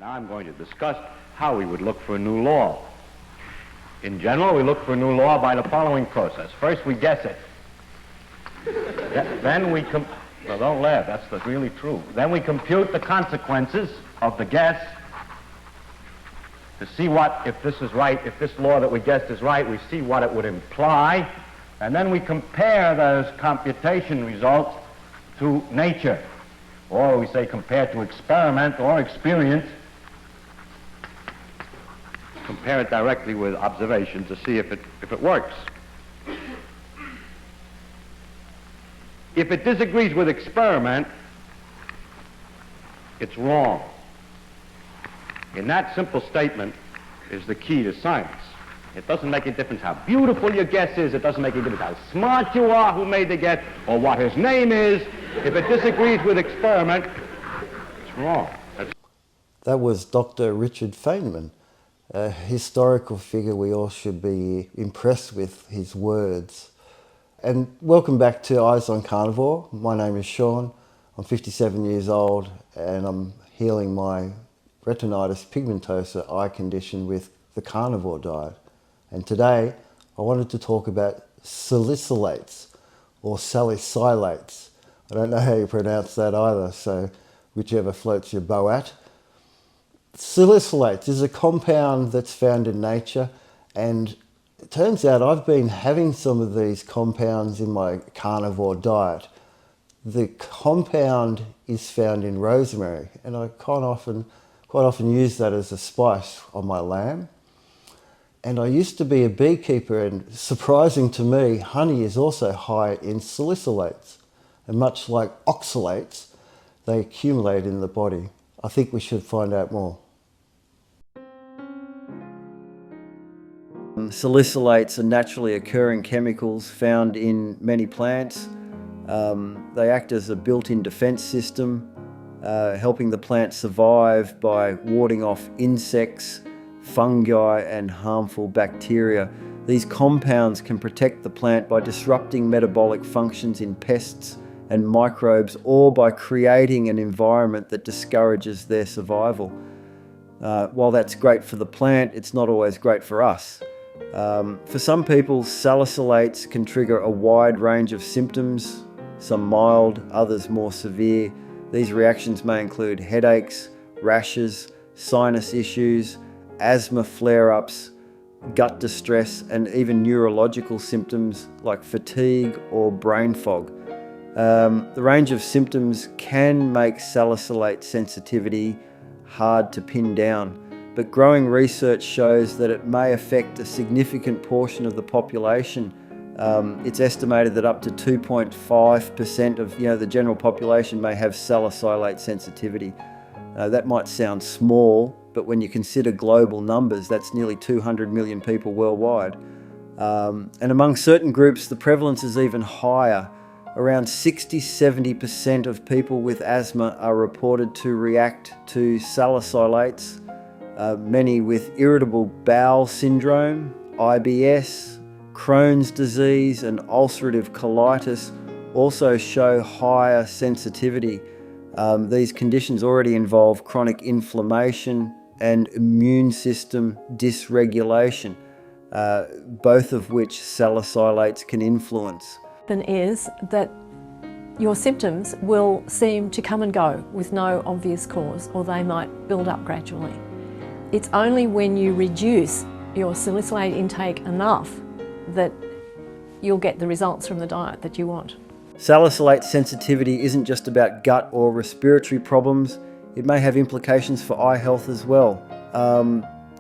Now I'm going to discuss how we would look for a new law. In general, we look for a new law by the following process. First, we guess it. Then we well, don't laugh, that's really true. Then we compute the consequences of the guess to see what, if this is right, if this law that we guessed is right, we see what it would imply, and then we compare those computation results to nature, or we say compare to experiment or experience. Compare it directly with observation to see if it works. If it disagrees with experiment, it's wrong. And that simple statement is the key to science. It doesn't make a difference how beautiful your guess is, it doesn't make a difference how smart you are, who made the guess, or what his name is. If it disagrees with experiment, it's wrong. That was Dr. Richard Feynman, a historical figure we all should be impressed with his words. And welcome back to Eyes on Carnivore. My name is Sean. I'm 57 years old and I'm healing my retinitis pigmentosa eye condition with the carnivore diet. And today I wanted to talk about salicylates or salicylates. I don't know how you pronounce that either, so whichever floats your boat. Salicylates is a compound that's found in nature, and it turns out I've been having some of these compounds in my carnivore diet. The compound is found in rosemary, and I quite often use that as a spice on my lamb. And I used to be a beekeeper, and surprising to me, honey is also high in salicylates. And much like oxalates, they accumulate in the body. I think we should find out more. Salicylates are naturally occurring chemicals found in many plants. They act as a built-in defense system, helping the plant survive by warding off insects, fungi, and harmful bacteria. These compounds can protect the plant by disrupting metabolic functions in pests and microbes, or by creating an environment that discourages their survival. While that's great for the plant, it's not always great for us. For some people, salicylates can trigger a wide range of symptoms, some mild, others more severe. These reactions may include headaches, rashes, sinus issues, asthma flare-ups, gut distress, and even neurological symptoms like fatigue or brain fog. The range of symptoms can make salicylate sensitivity hard to pin down, but growing research shows that it may affect a significant portion of the population. It's estimated that up to 2.5% of the general population may have salicylate sensitivity. That might sound small, but when you consider global numbers, that's nearly 200 million people worldwide. And among certain groups, the prevalence is even higher. Around 60-70% of people with asthma are reported to react to salicylates. Many with irritable bowel syndrome, IBS, Crohn's disease, and ulcerative colitis also show higher sensitivity. These conditions already involve chronic inflammation and immune system dysregulation, both of which salicylates can influence. Is that your symptoms will seem to come and go with no obvious cause, or they might build up gradually. It's only when you reduce your salicylate intake enough that you'll get the results from the diet that you want. Salicylate sensitivity isn't just about gut or respiratory problems. It may have implications for eye health as well.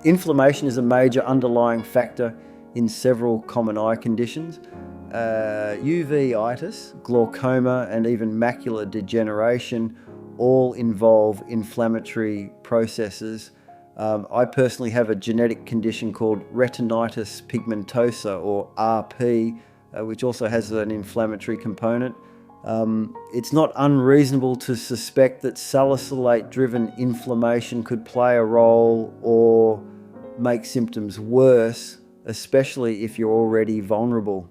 Inflammation is a major underlying factor in several common eye conditions. Uveitis, glaucoma, and even macular degeneration all involve inflammatory processes. I personally have a genetic condition called retinitis pigmentosa, or RP, which also has an inflammatory component. It's not unreasonable to suspect that salicylate-driven inflammation could play a role or make symptoms worse, especially if you're already vulnerable.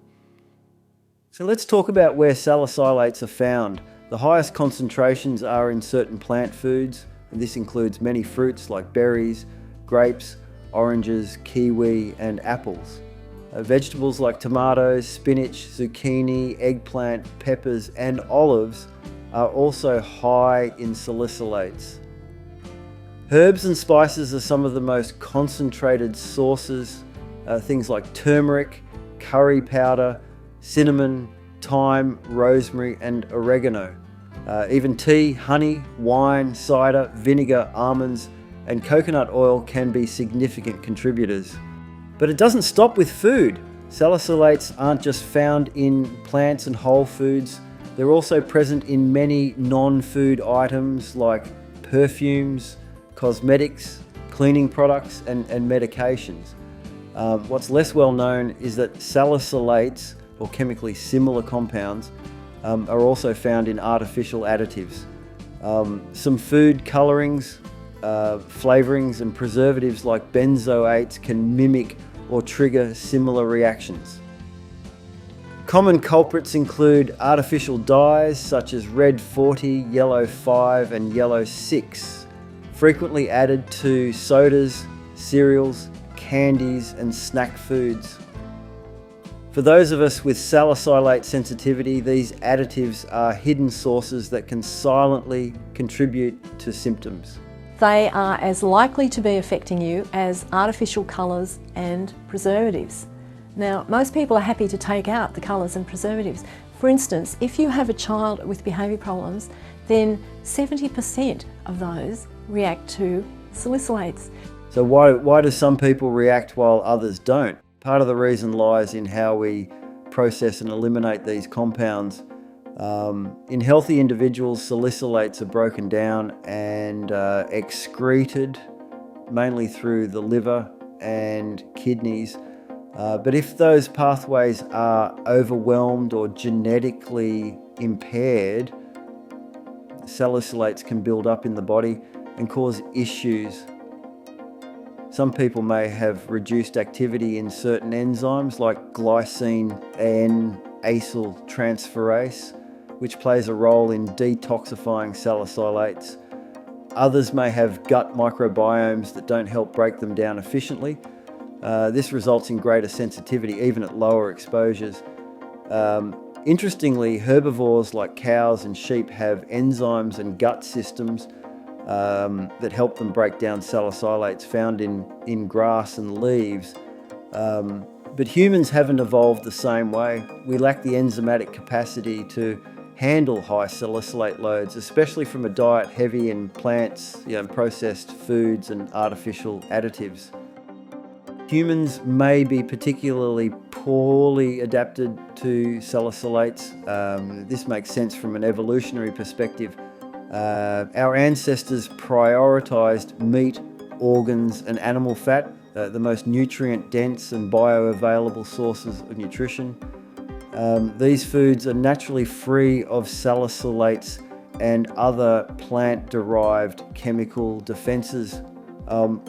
So let's talk about where salicylates are found. The highest concentrations are in certain plant foods, and this includes many fruits like berries, grapes, oranges, kiwi, and apples. Vegetables like tomatoes, spinach, zucchini, eggplant, peppers, and olives are also high in salicylates. Herbs and spices are some of the most concentrated sources. Things like turmeric, curry powder, cinnamon, thyme, rosemary, and oregano. Even tea, honey, wine, cider, vinegar, almonds, and coconut oil can be significant contributors. But it doesn't stop with food. Salicylates aren't just found in plants and whole foods. They're also present in many non-food items like perfumes, cosmetics, cleaning products, and medications. What's less well known is that salicylates, or chemically similar compounds, are also found in artificial additives. Some food colourings, flavourings, and preservatives like benzoates can mimic or trigger similar reactions. Common culprits include artificial dyes such as red 40, yellow 5, and yellow 6, frequently added to sodas, cereals, candies, and snack foods. For those of us with salicylate sensitivity, these additives are hidden sources that can silently contribute to symptoms. They are as likely to be affecting you as artificial colours and preservatives. Now, most people are happy to take out the colours and preservatives. For instance, if you have a child with behaviour problems, then 70% of those react to salicylates. So why do some people react while others don't? Part of the reason lies in how we process and eliminate these compounds. In healthy individuals, salicylates are broken down and excreted, mainly through the liver and kidneys. But if those pathways are overwhelmed or genetically impaired, salicylates can build up in the body and cause issues. Some people may have reduced activity in certain enzymes like glycine and acyltransferase, which plays a role in detoxifying salicylates. Others may have gut microbiomes that don't help break them down efficiently. This results in greater sensitivity even at lower exposures. Interestingly, herbivores like cows and sheep have enzymes and gut systems that help them break down salicylates found in grass and leaves. But humans haven't evolved the same way. We lack the enzymatic capacity to handle high salicylate loads, especially from a diet heavy in plants, processed foods and artificial additives. Humans may be particularly poorly adapted to salicylates. This makes sense from an evolutionary perspective. Our ancestors prioritized meat, organs, and animal fat, the most nutrient-dense and bioavailable sources of nutrition. These foods are naturally free of salicylates and other plant-derived chemical defenses.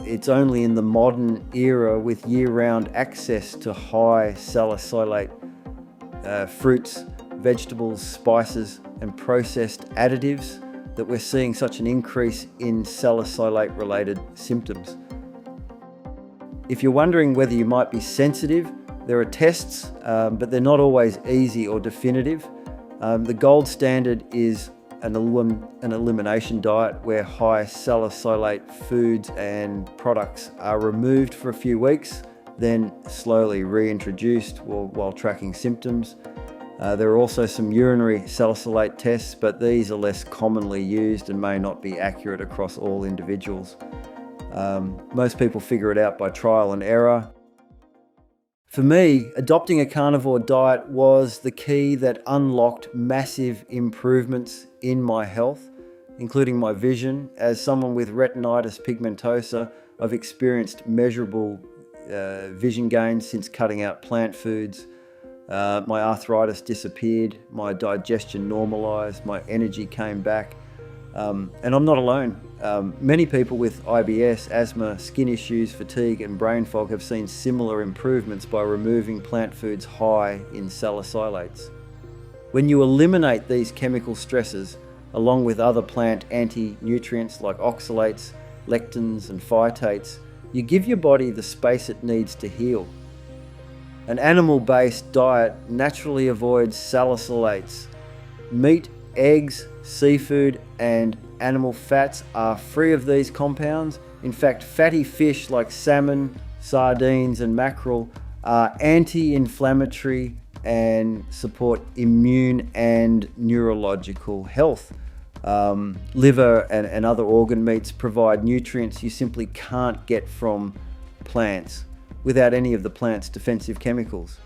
It's only in the modern era with year-round access to high salicylate fruits, vegetables, spices, and processed additives that we're seeing such an increase in salicylate-related symptoms. If you're wondering whether you might be sensitive, there are tests, but they're not always easy or definitive. The gold standard is an elimination diet where high salicylate foods and products are removed for a few weeks, then slowly reintroduced while tracking symptoms. There are also some urinary salicylate tests, but these are less commonly used and may not be accurate across all individuals. Most people figure it out by trial and error. For me, adopting a carnivore diet was the key that unlocked massive improvements in my health, including my vision. As someone with retinitis pigmentosa, I've experienced measurable vision gains since cutting out plant foods. My arthritis disappeared, my digestion normalised, my energy came back. And I'm not alone. Many people with IBS, asthma, skin issues, fatigue and brain fog have seen similar improvements by removing plant foods high in salicylates. When you eliminate these chemical stresses, along with other plant anti-nutrients like oxalates, lectins and phytates, you give your body the space it needs to heal. An animal-based diet naturally avoids salicylates. Meat, eggs, seafood and animal fats are free of these compounds. In fact, fatty fish like salmon, sardines and mackerel are anti-inflammatory and support immune and neurological health. Liver and other organ meats provide nutrients you simply can't get from plants without any of the plant's defensive chemicals.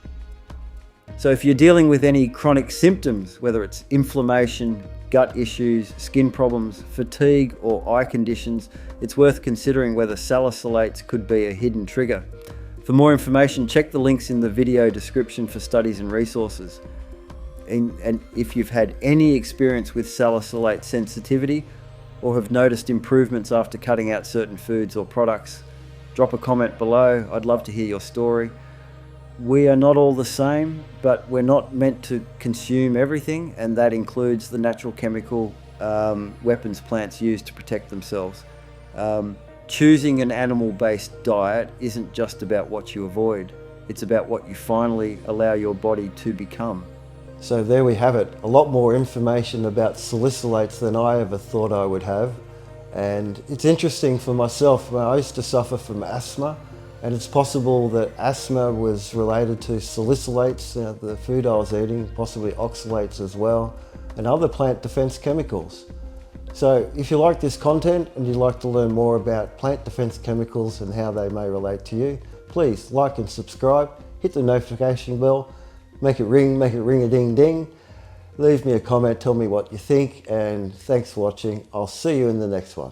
So if you're dealing with any chronic symptoms, whether it's inflammation, gut issues, skin problems, fatigue or eye conditions, it's worth considering whether salicylates could be a hidden trigger. For more information, check the links in the video description for studies and resources. And if you've had any experience with salicylate sensitivity or have noticed improvements after cutting out certain foods or products, drop a comment below. I'd love to hear your story. We are not all the same, but we're not meant to consume everything, and that includes the natural chemical weapons plants use to protect themselves. Choosing an animal-based diet isn't just about what you avoid, it's about what you finally allow your body to become. So there we have it, a lot more information about salicylates than I ever thought I would have. And it's interesting for myself, I used to suffer from asthma, and it's possible that asthma was related to salicylates, the food I was eating, possibly oxalates as well, and other plant defense chemicals. So if you like this content and you'd like to learn more about plant defense chemicals and how they may relate to you, please like and subscribe, hit the notification bell, make it ring a ding ding. Leave me a comment, tell me what you think, and thanks for watching. I'll see you in the next one.